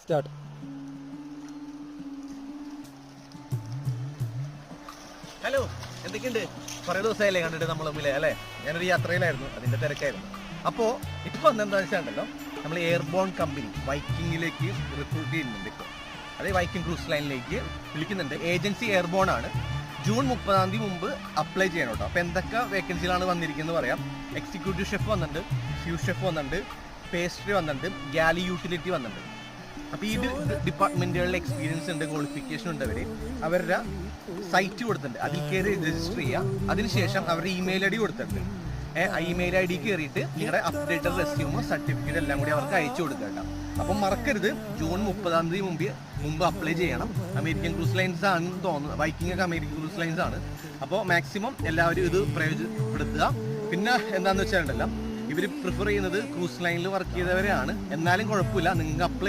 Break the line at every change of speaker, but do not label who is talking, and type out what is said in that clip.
Start.
Hello, എന്തൊക്കെയുണ്ട്? കുറേ ദിവസമായില്ലേ കണ്ടിട്ട് നമ്മൾ തമ്മിലെ അല്ലേ? ഞാനൊരു യാത്രയിലായിരുന്നു, അതിൻ്റെ തിരക്കായിരുന്നു. അപ്പോൾ ഇപ്പോൾ എന്താണെന്ന് വെച്ചാൽ നമ്മൾ എയർബോൺ കമ്പനി വൈക്കിങ്ങിലേക്ക് റിക്രൂട്ട് ചെയ്യുന്നുണ്ട്. ഇപ്പോൾ അതേ വൈക്കിംഗ് ക്രൂസ് ലൈനിലേക്ക് വിളിക്കുന്നുണ്ട്. ഏജൻസി എയർബോൺ ആണ്. ജൂൺ 30 മുമ്പ് അപ്ലൈ ചെയ്യണം കേട്ടോ. അപ്പോൾ എന്തൊക്കെ വേക്കൻസികളാണ് വന്നിരിക്കുന്നത് പറയാം. എക്സിക്യൂട്ടീവ് ഷെഫ് വന്നിട്ടുണ്ട്, സ്യൂസ് ഷെഫ് വന്നിട്ടുണ്ട്, പേസ്ട്രി വന്നിട്ടുണ്ട്, ഗാലി യൂട്ടിലിറ്റി വന്നിട്ടുണ്ട്. അപ്പോൾ ഈ ഡിപ്പാർട്ട്മെൻറ്റുകളിൽ എക്സ്പീരിയൻസ് ഉണ്ട്, ക്വാളിഫിക്കേഷൻ ഉണ്ട്. അവരുടെ സൈറ്റ് കൊടുത്തിട്ടുണ്ട്, അതിൽ കയറി രജിസ്റ്റർ ചെയ്യുക. അതിനുശേഷം അവരുടെ ഇമെയിൽ ഐ ഡി കൊടുത്തിട്ടുണ്ട്. ഇമെയിൽ ഐ ഡി കയറിയിട്ട് നിങ്ങളുടെ അപ്ഡേറ്റഡ് റെസ്യൂമോ സർട്ടിഫിക്കറ്റ് എല്ലാം കൂടി അവർക്ക് അയച്ചു കൊടുക്കുക. അപ്പം മറക്കരുത്, ജൂൺ 30 മുമ്പ് അപ്ലൈ ചെയ്യണം. അമേരിക്കൻ ക്രൂസ് ലൈൻസ് ആണെന്ന് തോന്നുന്നു, വൈക്കിംഗ് ഒക്കെ അമേരിക്കൻ ക്രൂസ് ലൈൻസ് ആണ്. അപ്പോൾ മാക്സിമം എല്ലാവരും ഇത് പ്രയോജനപ്പെടുത്തുക. പിന്നെ എന്താണെന്ന് വെച്ചാൽ ഇവർ പ്രിഫർ ചെയ്യുന്നത് ക്രൂസ് ലൈനിൽ വർക്ക് ചെയ്തവരെയാണ്. എന്നാലും കുഴപ്പമില്ല, നിങ്ങൾക്ക് അപ്ലൈ